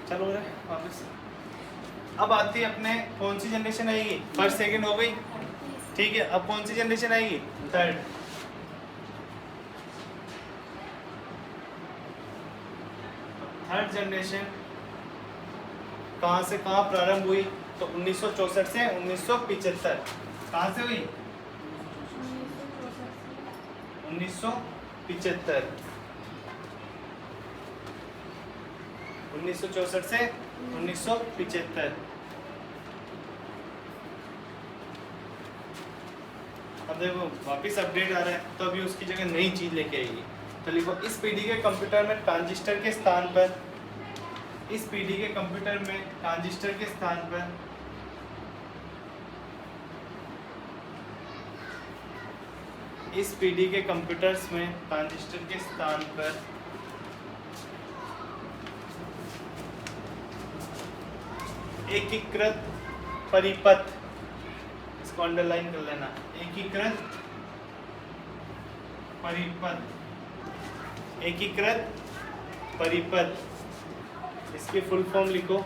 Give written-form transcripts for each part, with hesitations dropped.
चलो वापस। अब आती है अपने कौन सी जनरेशन आएगी, फर्स्ट सेकंड हो गई, ठीक है। अब कौन सी जनरेशन आएगी, थर्ड। थर्ड जनरेशन कहाँ से कहाँ प्रारंभ हुई, तो 1964 से 1975। कहाँ से हुई, 1975। 1964 से 1975। अब देखो वापिस अपडेट आ रहा है, तो अभी उसकी जगह नई चीज लेके आएगी। तो लिखो इस पीढ़ी के कंप्यूटर में ट्रांजिस्टर के स्थान पर, इस पीढ़ी के कंप्यूटर में ट्रांजिस्टर के स्थान पर इस पीढ़ी के कंप्यूटर्स में ट्रांजिस्टर के स्थान पर एकीकृत परिपथ, इसको अंडरलाइन कर लेना, एकीकृत परिपथ, एकीकृत परिपथ, इसकी फुल फॉर्म लिखो।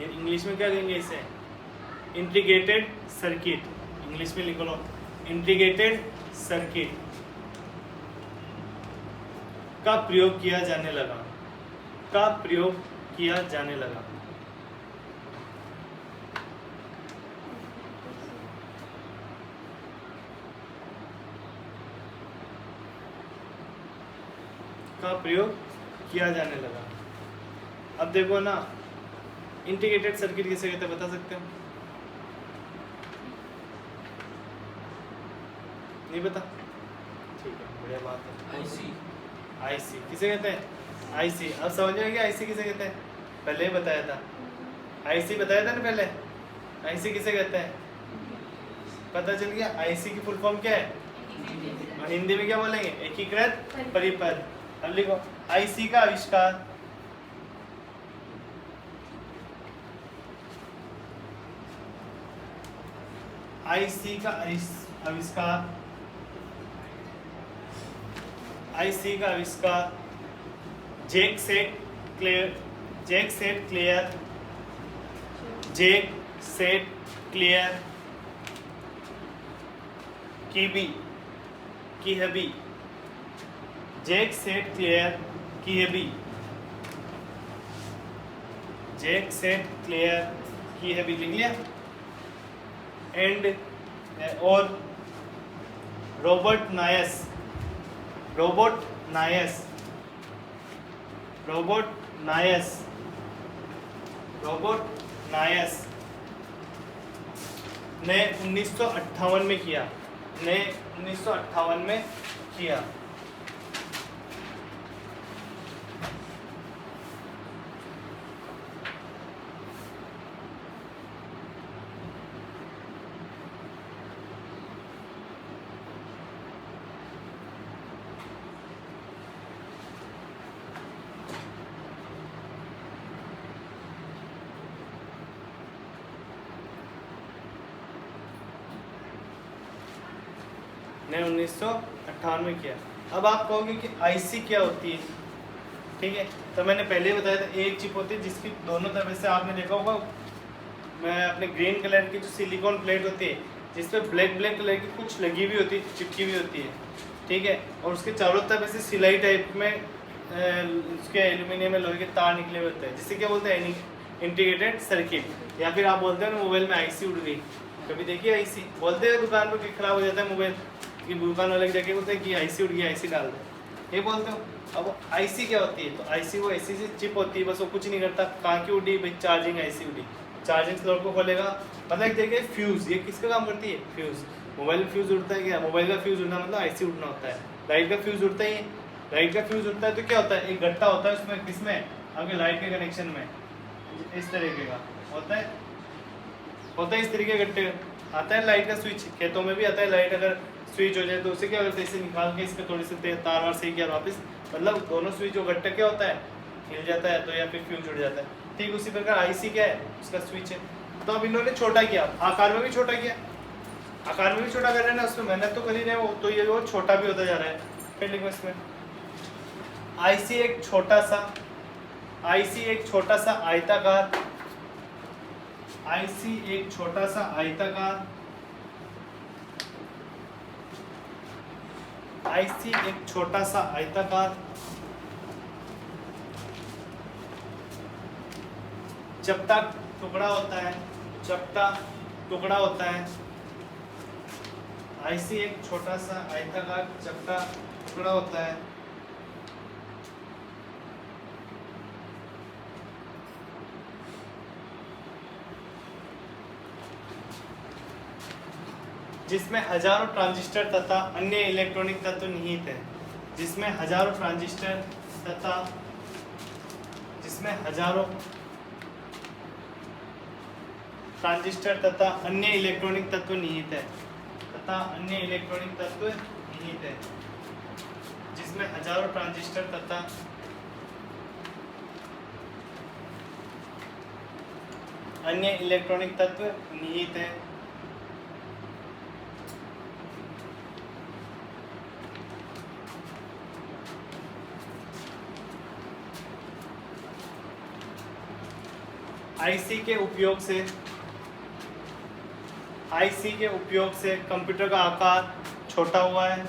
इंग्लिश में क्या कहेंगे इसे, इंटीग्रेटेड सर्किट, इंग्लिश में लिखो लो इंटीग्रेटेड सर्किट का प्रयोग किया जाने लगा, का प्रयोग किया जाने लगा। का प्रयोग किया जाने लगा। अब देखो ना, इंटीग्रेटेड सर्किट किसे कहते हैं बता सकते हो, नहीं पता, ठीक है बढ़िया बात है। आईसी, आईसी किसे कहते हैं, आईसी। अब समझ में गया आईसी किसे कहते हैं, पहले ही बताया था, आईसी बताया था ना पहले, आईसी किसे कहते हैं पता चल गया। आईसी की फुल फॉर्म क्या है, और हिंदी में क्या बोलेंगे, एकीकृत परिपथ। अब लिखो आईसी का आविष्कार, आईसी का आविष्कार, आईसी का आविष्कार Jack St Clair, Jack St Clair, Jack St Clair Kilby, Kilby, Jack St Clair Kilby, Jack St Clair Kilby लिख लिया। एंड और Robert Noyce, Robert Noyce, Robert Noyce, Robert Noyce ने 1958 में किया, ने 1958 में किया। ने 1958 में किया। अब आप कहोगे कि आईसी क्या होती है, ठीक है। तो मैंने पहले ही बताया था, एक चिप होती है जिसकी दोनों तरफ से आपने देखा होगा, मैं अपने ग्रीन कलर की जो सिलिकॉन प्लेट होती है जिसपे ब्लैक ब्लैक कलर की कुछ लगी हुई होती है, चिपकी हुई होती है, ठीक है। और उसके चारों तरफ ऐसे सिलाई टाइप में उसके एल्यूमिनियम में लोहे के तार निकले हुए होते हैं, जिससे क्या बोलते हैं, इंटीग्रेटेड सर्किट। या फिर आप बोलते हैं ना मोबाइल में आईसी उड़ गई, कभी देखिए आईसी बोलते हैं दुकान पर, खराब हो जाता है मोबाइल कि दुकान वाले जाके बोलते हैं कि आईसी उड़ गई, आईसी डाल दे, ये बोलते हो। अब आईसी क्या होती है, तो आईसी वो ऐसी सी चिप होती है, बस वो कुछ नहीं करता। कहाँ की उड़ी भाई, चार्जिंग आईसी उड़ी, चार्जिंग स्लॉट को खोलेगा, मतलब देखिए फ्यूज़, ये किसका काम करती है, फ्यूज़। मोबाइल में फ्यूज़ उड़ता है क्या, मोबाइल का फ्यूज़ उड़ना मतलब आईसी उड़ना होता है। लाइट का फ्यूज़ उड़ता ही है, लाइट का फ्यूज़ उड़ता है तो क्या होता है, एक गट्टा होता है उसमें, किसमें, आपके लाइट के कनेक्शन में, इस तरीके का होता है, इस तरीके के गट्टे। आता है लाइट का स्विच, खेतों में भी आता है लाइट, अगर स्विच हो जाए तो उसे क्या करते हैं, इसे निकाल के इसके थोड़ी से तार वार सही किया वापस, मतलब दोनों स्विच जो गट्टा क्या होता है, हिल जाता है तो, या फिर फ्यूज उड़ जाता है। ठीक उसी प्रकार आईसी क्या है, उसका स्विच है। तो अब इन्होंने छोटा किया, आकार में भी छोटा किया, आकार में भी छोटा कर रहे हैं ना, उसमें मेहनत तो कर ही रहे हैं वो, तो ये वो छोटा भी होता जा रहा है। फिर लिखो इसमें आईसी एक छोटा सा आईसी एक छोटा सा आयताकार, आईसी एक छोटा सा आयताकार, आईसी एक छोटा सा आयताकार चपटा टुकड़ा होता है, चपटा टुकड़ा होता है। आईसी एक छोटा सा आयताकार चपटा टुकड़ा होता है जिसमें हजारों ट्रांजिस्टर तथा अन्य इलेक्ट्रॉनिक तत्व निहित हैं, जिसमें हजारों ट्रांजिस्टर तथा अन्य इलेक्ट्रॉनिक तत्व निहित है, जिसमें हजारों ट्रांजिस्टर तथा अन्य इलेक्ट्रॉनिक तत्व निहित है। आईसी के उपयोग से कंप्यूटर का आकार छोटा हुआ है।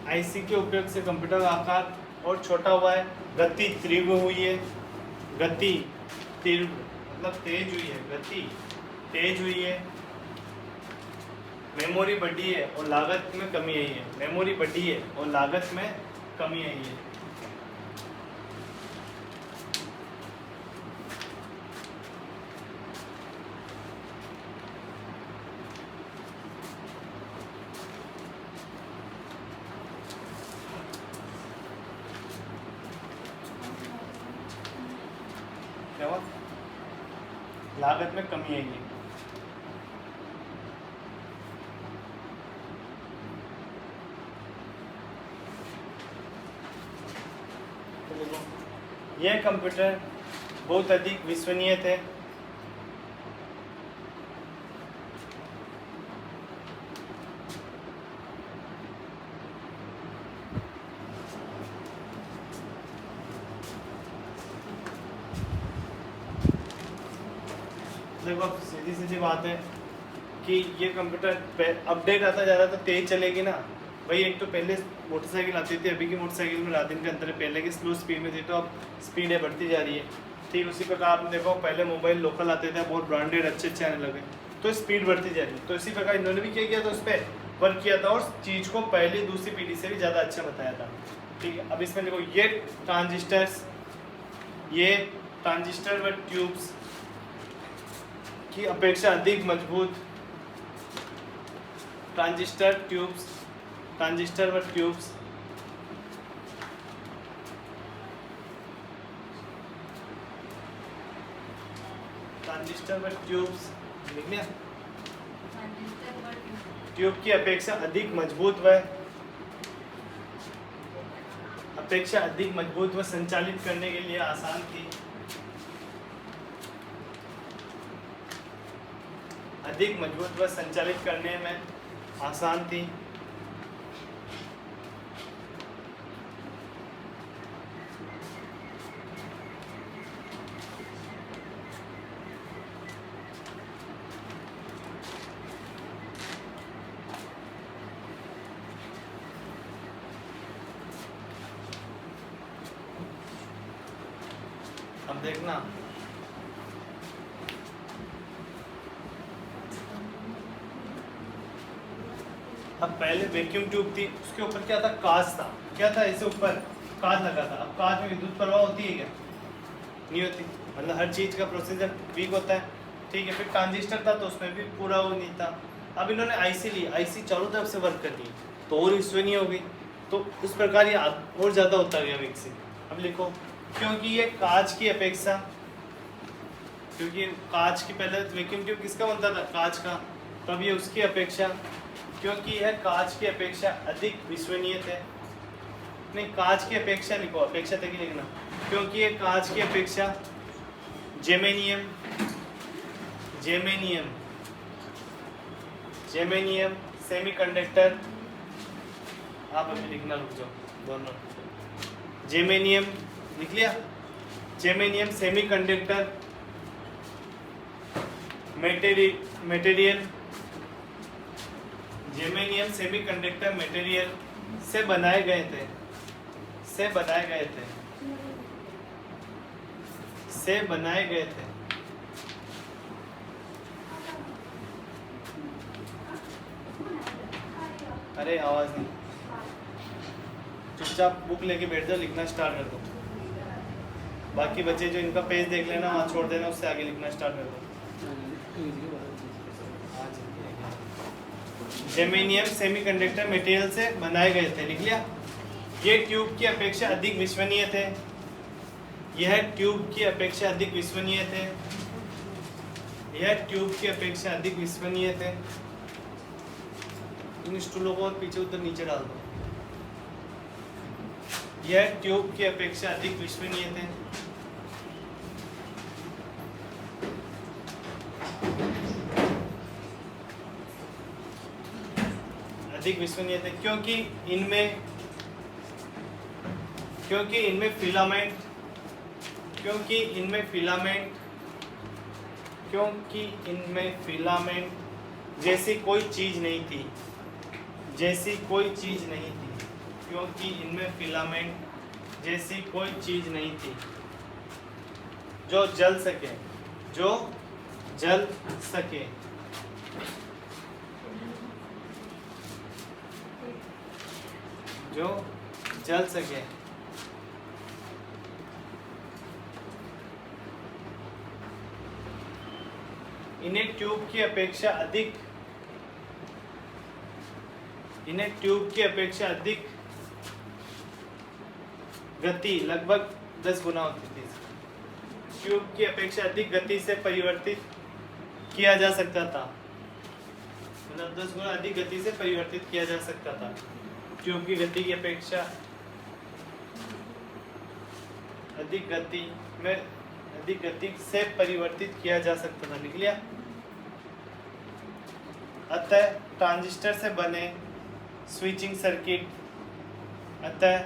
आईसी के उपयोग से कंप्यूटर का आकार और छोटा हुआ है। गति तीव्र हुई है, गति तीव्र मतलब तेज हुई है, गति तेज हुई है। मेमोरी बढ़ी है और लागत में कमी आई है, मेमोरी बढ़ी है और लागत में कमी आई है। क्या हुआ? लागत में कमी आई है। यह कंप्यूटर बहुत अधिक विश्वसनीय थे। देखो सीधी बात है कि ये कंप्यूटर अपडेट आता जा रहा तो तेज चलेगी ना भाई। एक तो पहले मोटरसाइकिल आती थी, अभी की मोटरसाइकिल में रात दिन का अंतर है। पहले की स्लो स्पीड में थी तो अब स्पीड है बढ़ती जा रही है। ठीक उसी प्रकार आपने देखो पहले मोबाइल लोकल आते थे, बहुत ब्रांडेड अच्छे आने लगे तो स्पीड बढ़ती जा रही है। तो इसी प्रकार इन्होंने भी क्या किया था, उस पर वर्क किया था और चीज़ को पहले दूसरी पीढ़ी से भी ज़्यादा अच्छा बताया था। ठीक है, अब इसमें देखो ये ट्रांजिस्टर व ट्यूब्स की अपेक्षा अधिक मजबूत, ट्रांजिस्टर व ट्यूब्स लिख लिया। ट्यूब की अपेक्षा अधिक मजबूत व संचालित करने के लिए आसान थी। अधिक मजबूत व संचालित करने में आसान थी। अब देखना अब पहले वैक्यूम ट्यूब थी, उसके ऊपर क्या था, कांच था। क्या था, इसे ऊपर कांच लगा था। अब कांच में विद्युत प्रवाह होती है क्या? नहीं होती। मतलब हर चीज़ का प्रोसीजर वीक होता है। ठीक है, फिर ट्रांजिस्टर था तो उसमें भी पूरा वो नहीं था। अब इन्होंने आईसी ली, आईसी चारों तरफ से वर्क कर ली तो और विश्वसनीय हो गई। तो इस प्रकार ये और ज़्यादा होता गया विकसित। अब लिखो, क्योंकि ये कांच की अपेक्षा, क्योंकि कांच की पहले वैक्यूम ट्यूब किसका बनता था, कांच का। तब ये उसकी अपेक्षा, क्योंकि यह कांच की अपेक्षा अधिक विश्वसनीय थे। नहीं, कांच की अपेक्षा लिखो, अपेक्षा तक ही लिखना। क्योंकि ये कांच की अपेक्षा जेमेनियम जेमेनियम, जेमेनियम सेमीकंडक्टर, आप अभी लिखना रुक जाओ दोनों, जेमेनियम लिख लिया, जेमेनियम सेमीकंडक्टर मटेरियल, जेमेनियम सेमीकंडक्टर मटेरियल से बनाए गए थे, से बनाए गए थे, से बनाए गए थे। अरे आवाज नहीं, चुपचाप बुक लेके बैठ जाओ, लिखना स्टार्ट कर दो। बाकी बच्चे जो इनका पेज देख लेना वहाँ छोड़ देना, उससे आगे लिखना स्टार्ट कर दो। जेमेनियम सेमीकंडक्टर मटेरियल से बनाए गए थे, लिख लिया। ये ट्यूब की अपेक्षा अधिक विश्वसनीय थे, यह ट्यूब की अपेक्षा अधिक विश्वसनीय थे, यह ट्यूब की अपेक्षा अधिक विश्वसनीय थे। इन स्टूलों को और पीछे उधर नीचे डाल दो। यह ट्यूब की अपेक्षा अधिक विश्वसनीय थे, अधिक विश्वसनीय थे क्योंकि इनमें फिलामेंट, क्योंकि इनमें फिलामेंट जैसी कोई चीज नहीं थी, जैसी कोई चीज नहीं थी, क्योंकि इनमें फिलामेंट जैसी कोई चीज नहीं थी जो जल सके, जो जल सके। जो जल सके। इन्हें ट्यूब की अपेक्षा अधिक, इन्हें ट्यूब की अपेक्षा अधिक गति लगभग 10 गुना होती थी। ट्यूब की अपेक्षा अधिक गति से परिवर्तित किया जा सकता था, मतलब 10 गुना अधिक गति से परिवर्तित किया जा सकता था। ट्यूब की गति की अपेक्षा अधिक गति से परिवर्तित किया जा सकता था, लिख लिया। अतः ट्रांजिस्टर से बने स्विचिंग सर्किट, अतः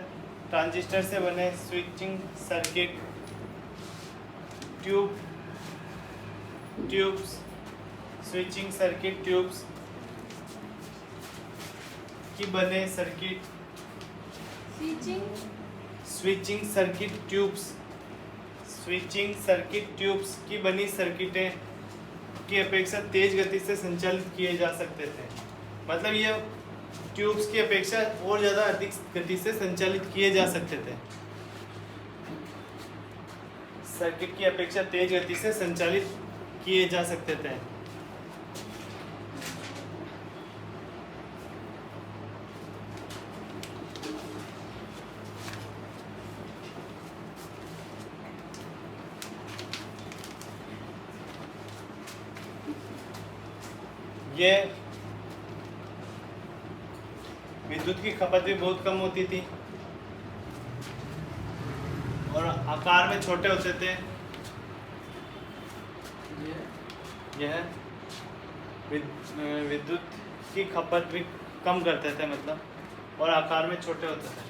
ट्रांजिस्टर से बने switching circuit tubes, switching circuit tubes की बने circuit, switching circuit tubes, switching circuit tubes की बनी सर्किटें की अपेक्षा तेज गति से संचालित किए जा सकते थे। मतलब ये ट्यूब्स की अपेक्षा और ज़्यादा अधिक गति से संचालित किए जा सकते थे, सर्किट की अपेक्षा तेज गति से संचालित किए जा सकते थे। ये विद्युत की खपत भी बहुत कम होती थी और आकार में छोटे होते थे। यह विद्युत की खपत भी कम करते थे, मतलब, और आकार में छोटे होते थे।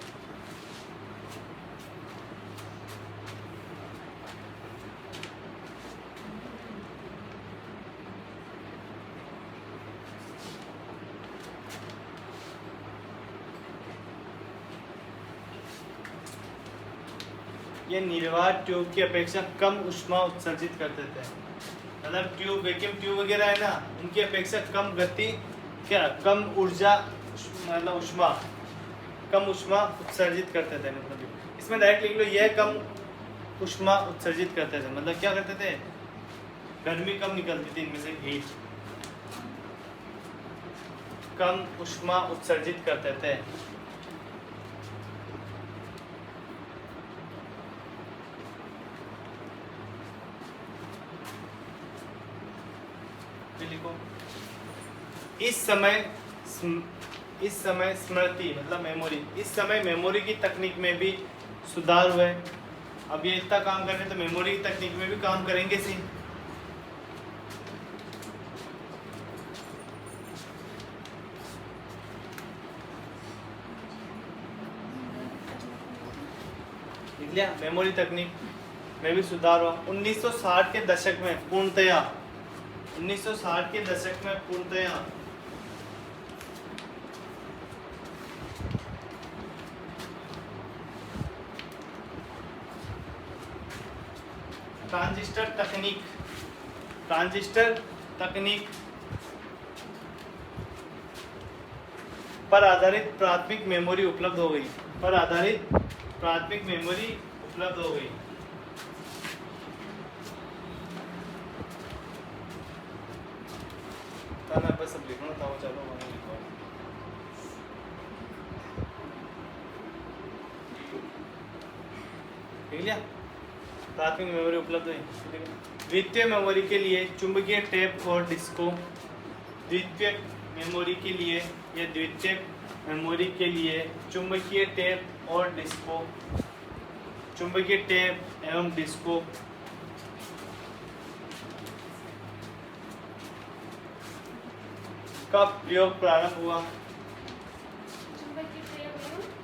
ये निर्वात ट्यूब की अपेक्षा कम ऊष्मा उत्सर्जित करते थे, मतलब ट्यूब, वैक्यूम ट्यूब वगैरह है ना, उनकी अपेक्षा कम गति, क्या कम ऊर्जा, मतलब ऊष्मा, कम ऊष्मा उत्सर्जित करते थे। मतलब इसमें डायरेक्ट लिख लो, यह कम ऊष्मा उत्सर्जित करते थे, मतलब क्या करते थे, गर्मी कम निकलती थी इनमें से, हीट, कम ऊष्मा उत्सर्जित करते थे। लिखो, इस समय स्मृति, मतलब मेमोरी, इस समय मेमोरी की तकनीक में भी सुधार हुए। अब ये इतना काम कर रहे हैं तो मेमोरी की तकनीक में भी काम करेंगे सी। लिख लिया। मेमोरी तकनीक में भी सुधार हुआ 1960 के दशक में पूर्णतया। 1960 के दशक में पूर्णतया ट्रांजिस्टर तकनीक पर आधारित प्राथमिक मेमोरी उपलब्ध हो गई। मैं बस अब लिखना था, वो चलो मैंने लिखा। लिख लिया। प्राथमिक मेमोरी उपलब्ध हुई। द्वितीय मेमोरी के लिए चुंबकीय टेप और डिस्को। द्वितीय मेमोरी के लिए चुंबकीय टेप एवं डिस्को का प्रयोग प्रारंभ हुआ।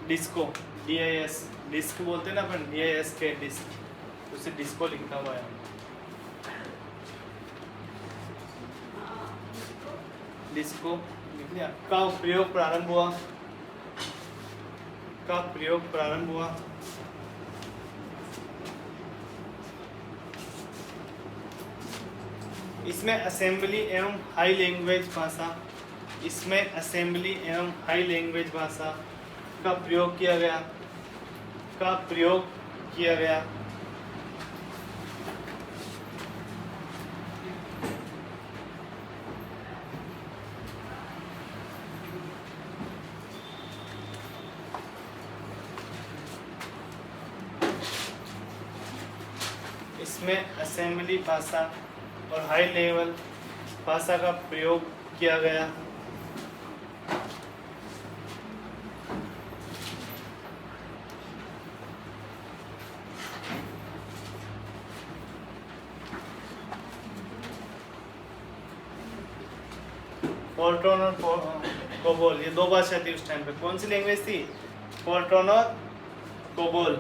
डिस्को DIS डिस्क बोलते हैं ना अपन, DIS के डिस्क, उसे डिस्को लिखा हुआ है। डिस्को लिख लिया। का प्रयोग प्रारंभ हुआ। इसमें असेंबली एवं हाई लैंग्वेज भाषा का प्रयोग किया गया। इसमें असेंबली भाषा और हाई लेवल भाषा का प्रयोग किया गया। फोर्ट्रॉन और कोबोल, ये दो भाषा थी उस टाइम पे। कौन सी लैंग्वेज थी? फोर्ट्रॉन और कोबोल।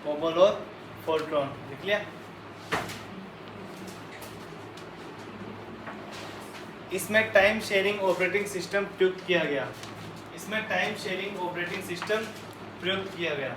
कोबोल और फोर्ट्रॉन लिख लिया। इसमें टाइम शेयरिंग ऑपरेटिंग सिस्टम प्रयुक्त किया गया। इसमें टाइम शेयरिंग ऑपरेटिंग सिस्टम प्रयुक्त किया गया।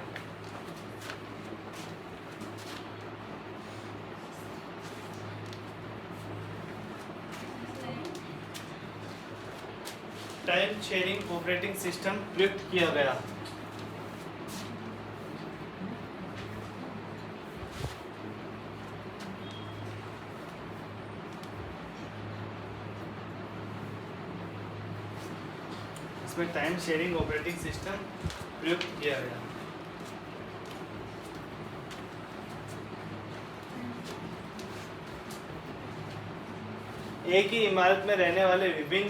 एक ही इमारत में रहने वाले विभिन्न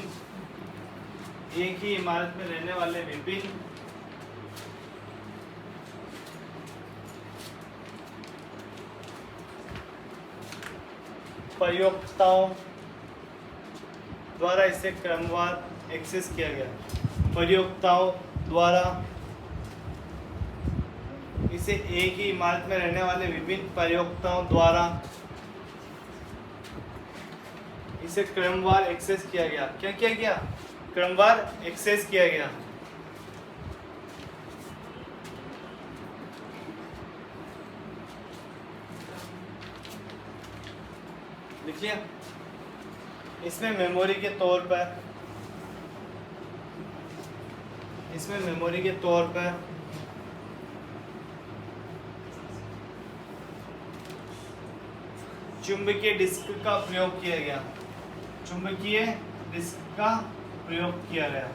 प्रयोक्ताओं द्वारा इसे क्रमवार एक्सेस किया गया। एक ही इमारत में रहने वाले विभिन्न प्रयोक्ताओं द्वारा इसे क्रमवार एक्सेस किया गया। क्या किया गया? क्रमवार एक्सेस किया गया। लिख लिया। इसमें मेमोरी के तौर पर चुंबकीय डिस्क का प्रयोग किया गया।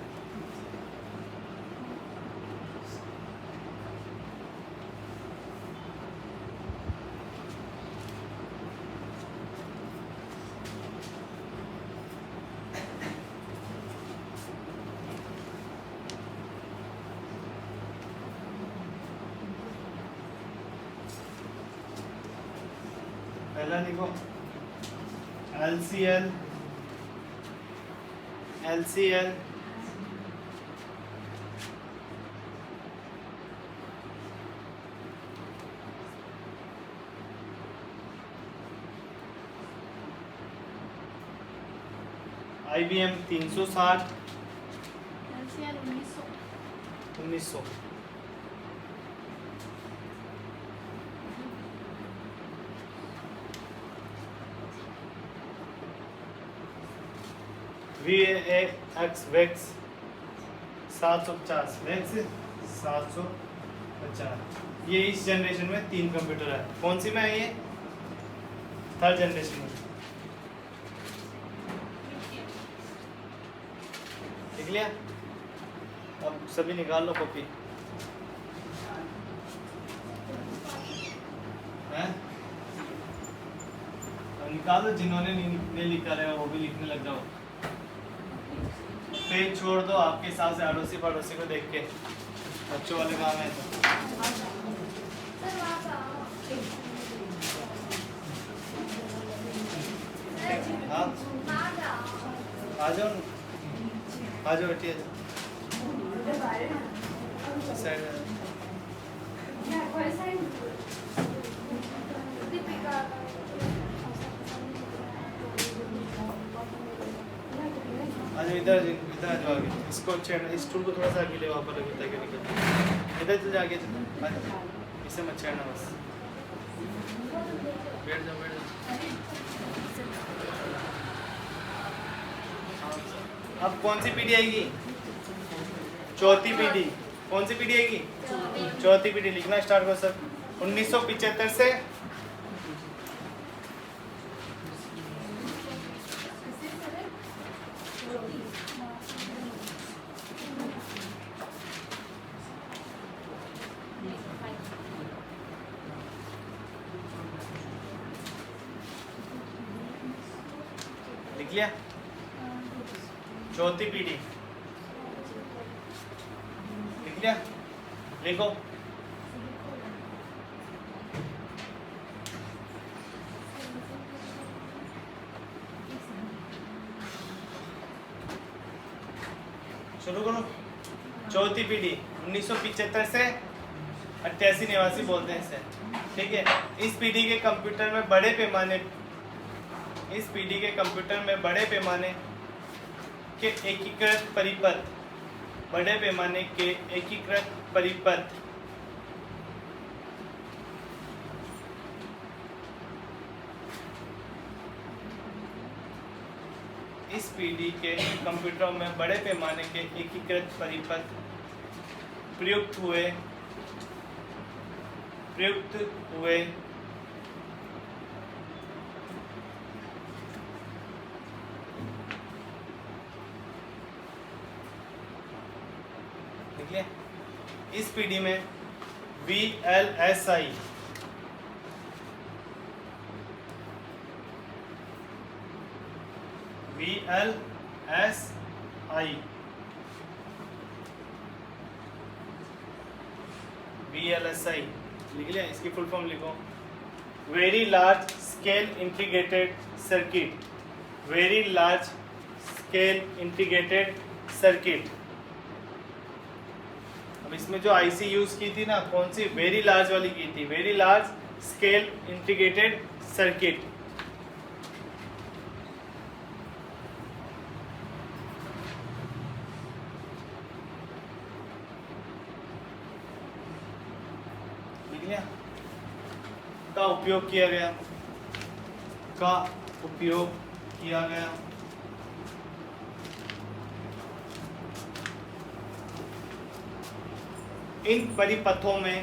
पहला लिखो LCL LCL IBM 360 LCL 1900 VAX wax 750 wax 750। ये इस जनरेशन में 3 कंप्यूटर है। कौन सी में है ये? थर्ड जनरेशन में। लिख लिया? अब सभी निकाल लो कॉपी। हैं? निकाल दो, जिन्होंने नहीं लिखा रहे वो भी लिखने लग जाओ। पेज छोड़ दो आपके हिसाब से, अड़ोसी पड़ोसी को देख के। बच्चों वाले काम है तो। हाँ आ जाओ, आ जाओ बैठिए। आज इधर इधर आ जाओ आगे। इसको छेड़ना, इस टूल को थोड़ा सा आगे ले वहाँ पर लगता है निकल। इधर चल आगे चल, इसे मत छेड़ना बस। बैठ जाओ बैठ जाओ। अब कौन सी पीढ़ी आएगी? चौथी पीढ़ी। कौन सी पीढ़ी आएगी? चौथी पीढ़ी। लिखना स्टार्ट करो सर। 1975 से लिख लिया? चौथी पीढ़ी लिख लिया? लिखो। शुरू करो। चौथी पीढ़ी 1975 से 88-89 बोलते हैं इसे, ठीक है। इस पीढ़ी के कंप्यूटर में बड़े पैमाने के एकीकृत परिपथ, बड़े पैमाने के एकीकृत परिपथ इस पीढ़ी के कंप्यूटरों में बड़े पैमाने के एकीकृत परिपथ प्रयुक्त हुए देखिए। इस पीढ़ी में VLSI लिख लिया? इसकी फुल फॉर्म लिखो। Very large scale integrated circuit. Very large scale integrated circuit. अब इसमें जो आईसी यूज की थी ना, कौन सी? वेरी लार्ज वाली की थी। Very large scale integrated circuit. का उपयोग किया गया। इन परिपथों में,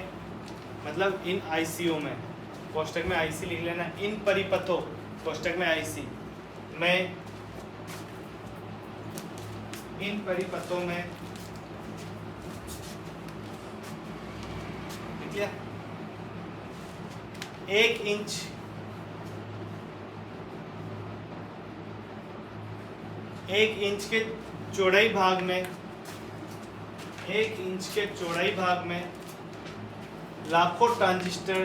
मतलब इन आईसीओ में, कोष्टक में आईसी लिख लेना। इन परिपथों, कोष्टक में आईसी में, इन परिपथों में लिख लिया? 1 इंच के चौड़ाई भाग में, 1 इंच के चौड़ाई भाग में लाखों ट्रांजिस्टर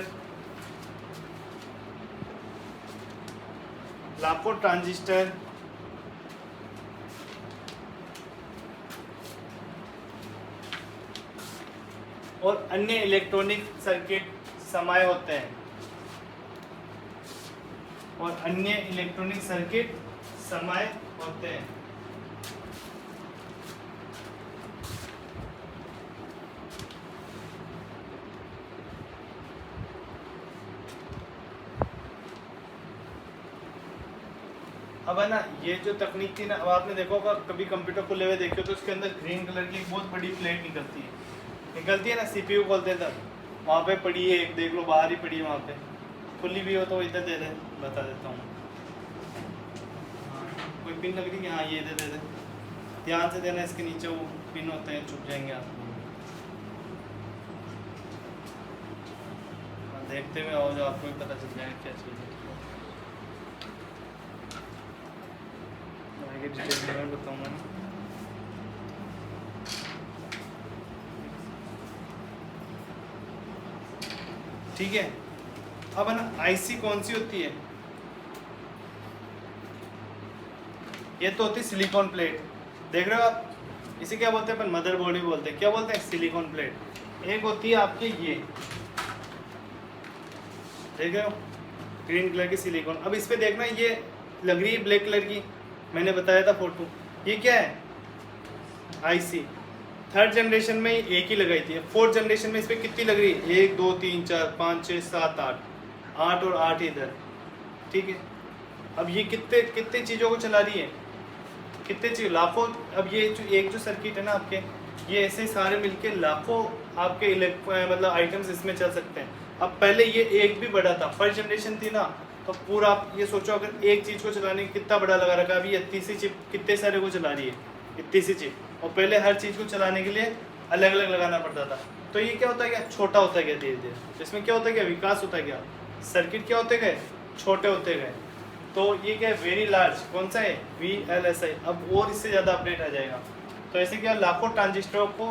और अन्य इलेक्ट्रॉनिक सर्किट समाये होते हैं, और अन्य इलेक्ट्रॉनिक सर्किट समाये होते हैं। अब है ना, ये जो तकनीक थी ना, अब आपने देखा होगा कभी कंप्यूटर को लेवे देखो तो उसके अंदर ग्रीन कलर की एक बहुत बड़ी प्लेट निकलती है ना, सीपीयू खोलते तब वहाँ पे पड़ी है एक, देख लो बाहर ही पड़ी है वहाँ पे, खुली भी हो तो इधर दे दे, बता देता हूँ। कोई पिन लग रही है, हाँ ये इधर दे दे, ध्यान से देना, इसके नीचे वो पिन होते हैं, चुप जाएंगे आप। देखते हुए आओ, जो आपको भी पता चल जाएगा क्या चीज़ है। आगे डिटेल में बताऊंगा ना। ठीक है, अब है ना, आईसी कौन सी होती है? ये तो होती है सिलिकॉन प्लेट, देख रहे हो आप, इसे क्या बोलते हैं अपन? मदरबोर्ड भी बोलते हैं। क्या बोलते हैं? Silicon plate. एक होती है आपके ये, देख रहे हो, ग्रीन कलर की सिलिकॉन। अब इस पे देखना, ये लग रही है ब्लैक कलर की, मैंने बताया था फोटो, ये क्या है? आईसी। थर्ड जनरेशन में एक ही लगाई थी, फोर्थ जनरेशन में इस पर कितनी लग रही है? 1 2 3 4 5 6 7 8, 8 और 8 इधर। ठीक है, अब ये कितने चीज़ों को चला रही है? कितने चीज़, लाखों। अब ये जो सर्किट है ना आपके, ये ऐसे सारे मिलके लाखों आपके मतलब आइटम्स इसमें चल सकते हैं। अब पहले ये एक भी बड़ा था, फर्स्ट जनरेशन थी ना, तो पूरा आप ये सोचो, अगर एक चीज़ को चलाने की कितना बड़ा लगा रखा है। अभी इतनी सी चिप कितने सारे को चला रही है, इतनी सी चिप, और पहले हर चीज़ को चलाने के लिए अलग अलग लगाना पड़ता था। तो ये क्या होता है, क्या छोटा होता गया धीरे धीरे, तो इसमें क्या होता है, क्या विकास होता गया, सर्किट क्या होते गए, छोटे होते गए। तो ये क्या है, वेरी लार्ज, कौन सा है? VLSI। अब और इससे ज़्यादा अपडेट आ जाएगा। तो ऐसे क्या, लाखों ट्रांजिस्टरों को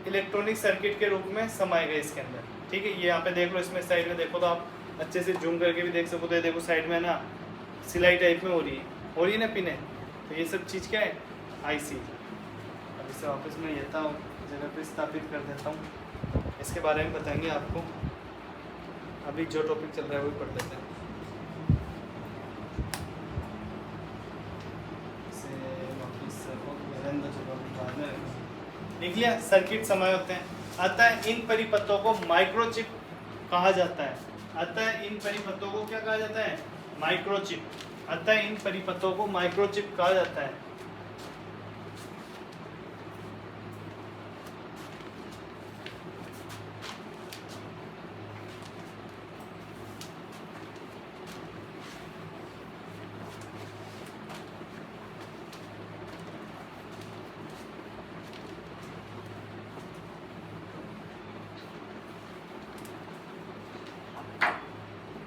इलेक्ट्रॉनिक सर्किट के रूप में समाये गए इसके अंदर। ठीक है, ये यहाँ पे देख लो, इसमें साइड में देखो तो आप अच्छे से जूम करके भी देख सको, तो ये देखो साइड में ना सिलाई टाइप में हो रही है ना पिने। तो ये सब चीज़ क्या है? आईसी। अब इसे वापस मैं यथा जगह पे स्थापित कर देता हूँ, इसके बारे में बताएंगे आपको। अभी जो टॉपिक चल रहा है वही पढ़ लेते हैं। लिख लिया, सर्किट समय होते हैं। अतः इन परिपथों को माइक्रोचिप कहा जाता है। अतः इन परिपथों को क्या कहा जाता है? माइक्रोचिप। अतः इन परिपथों को माइक्रोचिप कहा जाता है।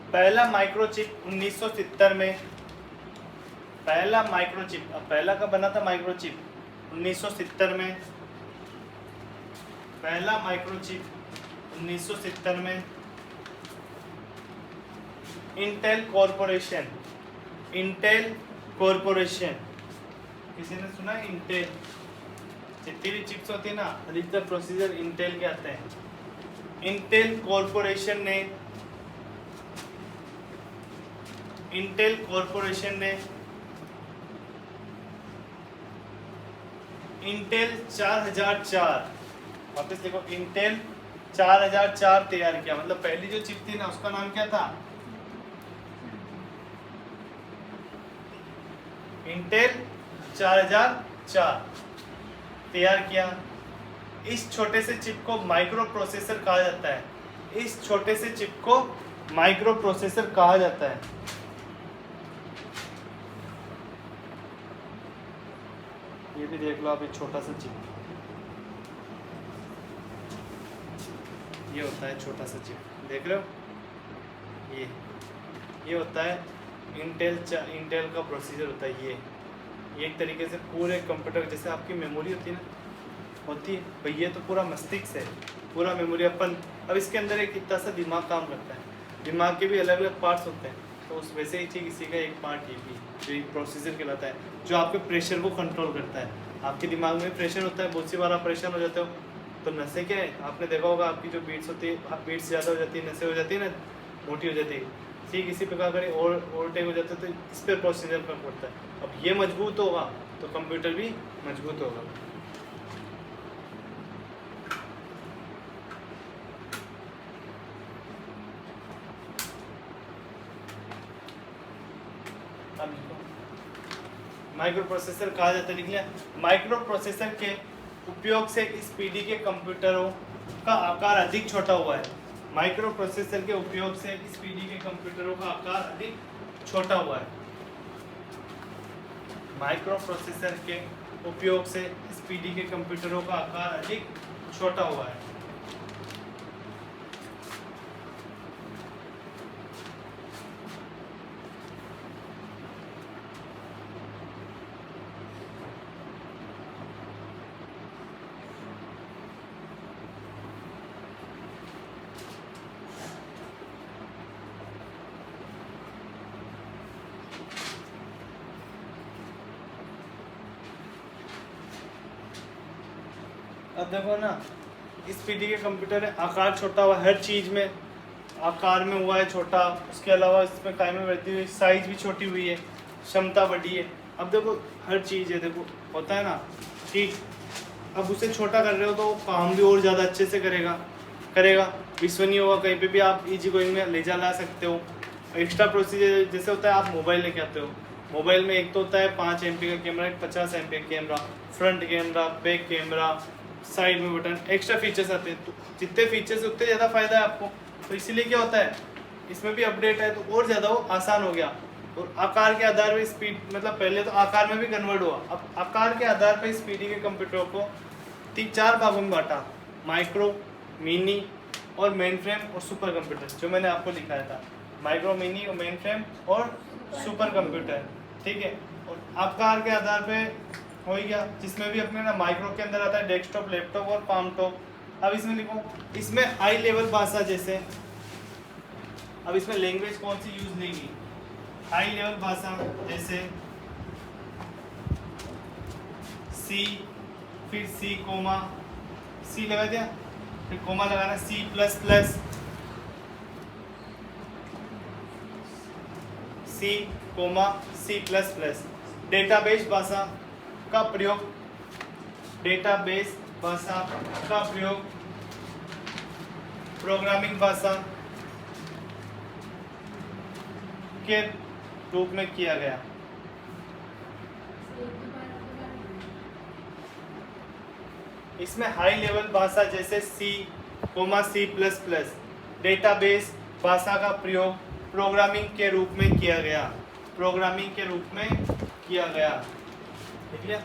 पहला माइक्रोचिप 1970 में, पहला माइक्रोचिप, अब पहला कब बना था माइक्रोचिप? 1970 में। पहला माइक्रोचिप 1970 में इंटेल कॉरपोरेशन, इंटेल कॉरपोरेशन, किसी ने सुना है इंटेल? जितनी भी चिप्स होती है ना, अधिकतर प्रोसीजर इंटेल के आते हैं। इंटेल कॉरपोरेशन ने, इंटेल कॉरपोरेशन ने इंटेल 4004, वापस देखो, इंटेल 4004 तैयार किया। मतलब पहली जो चिप थी ना, उसका नाम क्या था? इंटेल 4004 तैयार किया। इस छोटे से चिप को माइक्रो प्रोसेसर कहा जाता है। इस छोटे से चिप को माइक्रो प्रोसेसर कहा जाता है। ये भी देख लो आप, एक छोटा सा चिप, ये होता है छोटा सा चिप, देख रहे हो? ये होता है इंटेल का प्रोसीजर होता है। ये एक तरीके से पूरे कंप्यूटर, जैसे आपकी मेमोरी होती है ना, होती है भाई, ये तो पूरा मस्तिष्क है, पूरा मेमोरी। अपन अब इसके अंदर एक इतना सा दिमाग काम करता है, दिमाग के भी अलग अलग पार्ट्स होते हैं। तो उस वैसे ही ठीक इसी का एक पार्ट ये भी, जो एक प्रोसीजर कहलाता है, जो आपके प्रेशर को कंट्रोल करता है। आपके दिमाग में प्रेशर होता है, बहुत सी बार आप परेशान हो जाते हो, तो नसें क्या है, आपने देखा होगा आपकी जो बीट्स होती है, बीट्स ज़्यादा हो जाती है, नसें हो जाती है ना, मोटी हो जाती है, ठीक इसी प्रकार अगर ओवरटेक हो जाता है तो इस पर प्रोसीजर पर पड़ता है। अब ये मजबूत होगा तो कंप्यूटर भी मजबूत होगा। अब माइक्रो प्रोसेसर कहा जाता है, लिख लिया। माइक्रो प्रोसेसर के उपयोग से इस पीढ़ी के कंप्यूटरों का आकार अधिक छोटा हुआ है। माइक्रो प्रोसेसर के उपयोग से इस पीढ़ी के कंप्यूटरों का आकार अधिक छोटा हुआ है। माइक्रो प्रोसेसर के उपयोग से इस पीढ़ी के कंप्यूटरों का आकार अधिक छोटा हुआ है। अब देखो ना, इस पीढ़ी के कंप्यूटर है आकार छोटा हुआ, हर चीज़ में आकार में हुआ है छोटा, उसके अलावा इसमें टाइम में बढ़ती हुई साइज भी छोटी हुई है, क्षमता बढ़ी है। अब देखो हर चीज़ है, देखो होता है ना कि अब उसे छोटा कर रहे हो तो काम भी और ज़्यादा अच्छे से करेगा, विश्वसनीय होगा, कहीं पे भी आप इजी गोइंग में ले जा ला सकते हो। एक्स्ट्रा प्रोसीजर जैसे होता है, आप मोबाइल लेके आते हो, मोबाइल में एक तो होता है 5 MP का कैमरा, एक 50 MP का camera, front camera, back camera, side में बटन, एक्स्ट्रा फीचर्स आते हैं। तो जितने फीचर्स उतने ज़्यादा फायदा है आपको। तो इसीलिए क्या होता है, इसमें भी अपडेट है तो और ज़्यादा वो आसान हो गया। और आकार के आधार पर स्पीड, मतलब पहले तो आकार में भी कन्वर्ट हुआ, अब आकार के आधार पर स्पीडी के कंप्यूटरों को 4 भागों में बांटा, माइक्रो, मिनी और मेन फ्रेम और सुपर कंप्यूटर, जो मैंने आपको दिखाया था, माइक्रो, मिनी और मेन फ्रेम और सुपर कंप्यूटर, ठीक है। और आकार के आधार पे हो ही गया, जिसमें भी अपने ना माइक्रो के अंदर आता है डेस्कटॉप, लैपटॉप और पाम टॉप। अब इसमें लिखो, इसमें हाई लेवल भाषा जैसे, अब इसमें लैंग्वेज कौन सी यूज लेगी, हाई लेवल भाषा जैसे सी, फिर सी कोमा, सी लगा दिया, फिर कोमा लगाना, C++, C, C++। डेटाबेस भाषा का प्रयोग, डेटाबेस भाषा का प्रयोग प्रोग्रामिंग भाषा के रूप में किया गया। इसमें हाई लेवल भाषा जैसे C, C++, डेटाबेस भाषा का प्रयोग प्रोग्रामिंग के रूप में किया गया, प्रोग्रामिंग के रूप में किया गया, ठीक है।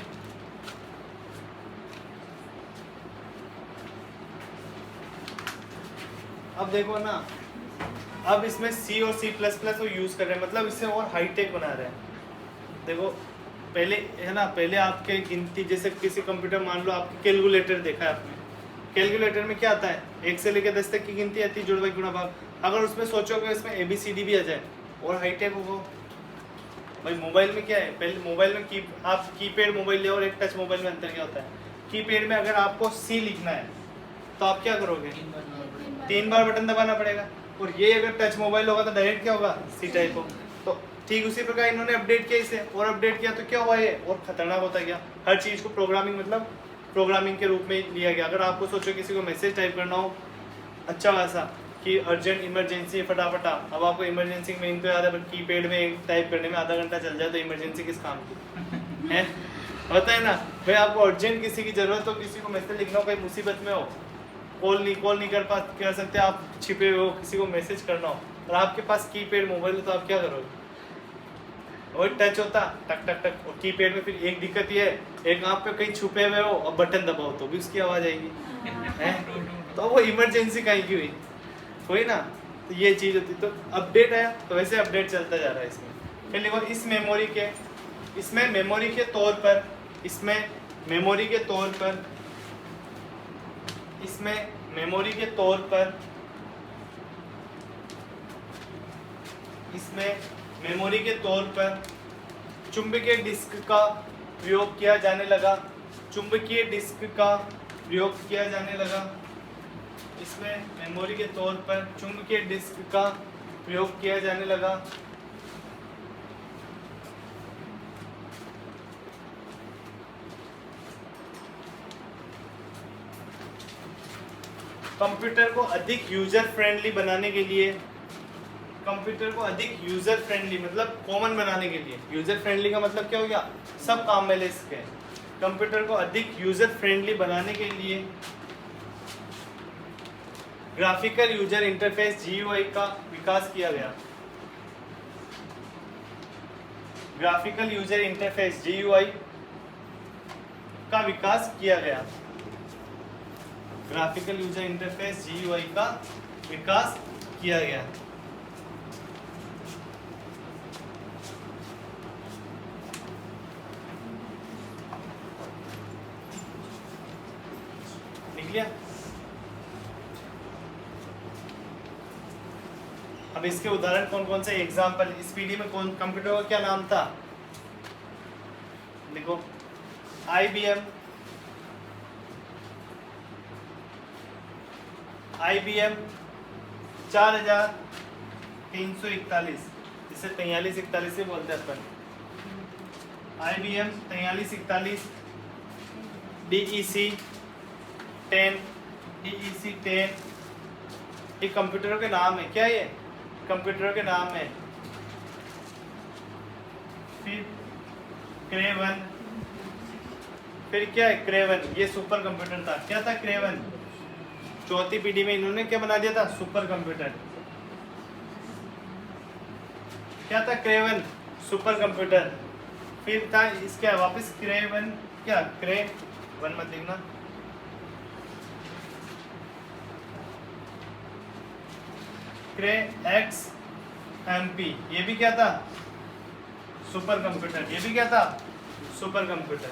अब देखो ना, अब इसमें C और C++ को यूज कर रहे हैं, मतलब इससे और हाईटेक बना रहे हैं। देखो पहले है ना, पहले आपके गिनती जैसे किसी कंप्यूटर, मान लो आपके कैलकुलेटर देखा है आपने, कैलकुलेटर में क्या आता है, 1 से लेकर 10 तक की गिनती आती है, जोड़ भाग गुणा भाग। अगर उसमें सोचोगे इसमें ABCD भी आ जाए और हाईटेक होगा। भाई मोबाइल में क्या है, पहले मोबाइल में आप कीपैड मोबाइल ले और एक टच मोबाइल में अंतर क्या होता है, कीपैड में अगर आपको C लिखना है तो आप क्या करोगे, 3 बार बटन दबाना पड़ेगा। और ये अगर टच मोबाइल होगा तो डायरेक्ट क्या होगा, C टाइप हो। तो ठीक उसी प्रकार इन्होंने अपडेट किया इसे, और अपडेट किया तो क्या हुआ, ये और खतरनाक होता गया। हर चीज़ को प्रोग्रामिंग, मतलब प्रोग्रामिंग के रूप में लिया गया। अगर आपको सोचो किसी को मैसेज टाइप करना हो अच्छा खासा कि अर्जेंट इमरजेंसी फटाफटा, अब आपको इमरजेंसी में इनको याद है, बट कीपैड में टाइप करने में आधा घंटा चल जाए तो इमरजेंसी किस काम की है, होता है ना भाई। आपको अर्जेंट किसी की ज़रूरत हो, किसी को मैसेज लिखना हो, कोई मुसीबत में हो, कॉल नहीं कर सकते, आप छिपे हो, किसी को मैसेज करना हो और आपके पास कीपैड मोबाइल है तो आप क्या करोगे, वही टच होता टक टक टक। और कीपैड में फिर एक दिक्कत ये है, एक आप पे कहीं छुपे हुए हो और बटन दबाओ तो भी उसकी आवाज़ आएगी है, तो वो इमरजेंसी कहीं की हुई ना। तो ये चीज़ होती, तो अपडेट आया तो वैसे अपडेट चलता जा रहा है इसमें। फिर देखो इसमें मेमोरी के तौर पर चुंबकीय डिस्क का प्रयोग किया जाने लगा। चुंबकीय डिस्क का प्रयोग किया जाने लगा। इसमें मेमोरी के तौर पर चुंबकीय डिस्क का प्रयोग किया जाने लगा। कंप्यूटर को अधिक यूजर फ्रेंडली बनाने के लिए, कंप्यूटर को अधिक यूजर फ्रेंडली मतलब कॉमन बनाने के लिए, यूजर फ्रेंडली का मतलब क्या हो गया, सब काम में ले सके। कंप्यूटर को अधिक यूजर फ्रेंडली बनाने के लिए ग्राफिकल यूजर इंटरफेस GUI का विकास किया गया। ग्राफिकल यूजर इंटरफेस GUI का विकास किया गया। ग्राफिकल यूजर इंटरफेस GUI का विकास किया गया। निकलिया। अब इसके उदाहरण कौन कौन से एग्जाम्पल, इस पीडी में कौन कंप्यूटर का क्या नाम था, देखो IBM 4341, इसे 4341 से बोलते हैं अपन। IBM 4341 DEC 10 ये कंप्यूटरों के नाम है। क्या ये कंप्यूटरों के नाम है। फिर क्रेवन, फिर क्या है क्रेवन, ये सुपर कंप्यूटर था। क्या था क्रेवन, चौथी पीढ़ी में इन्होंने क्या बना दिया था, सुपर कंप्यूटर। क्या था क्रेवन, सुपर कंप्यूटर। फिर था इसका वापस क्रेवन, क्या क्रेवन मत देखना, क्रे XMP, ये भी क्या था, सुपर कंप्यूटर। ये भी क्या था, सुपर कंप्यूटर।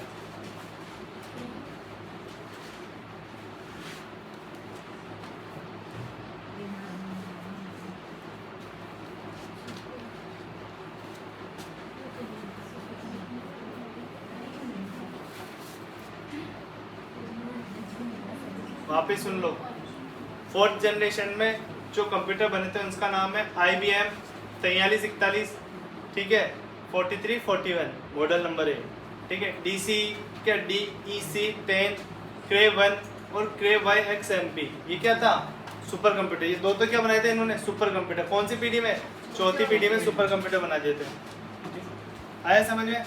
वापिस सुन लो, फोर्थ जनरेशन में जो कंप्यूटर बने थे उसका नाम है IBM 4341, ठीक है, 4341 मॉडल नंबर है, ठीक है। DC क्या DEC 10, क्रे1 और क्रे XMP, ये क्या था, सुपर कंप्यूटर। ये दो तो क्या बनाए थे इन्होंने, सुपर कंप्यूटर। कौन सी पीढ़ी में, चौथी पीढ़ी में सुपर कंप्यूटर बना दिए थे। आया समझ में।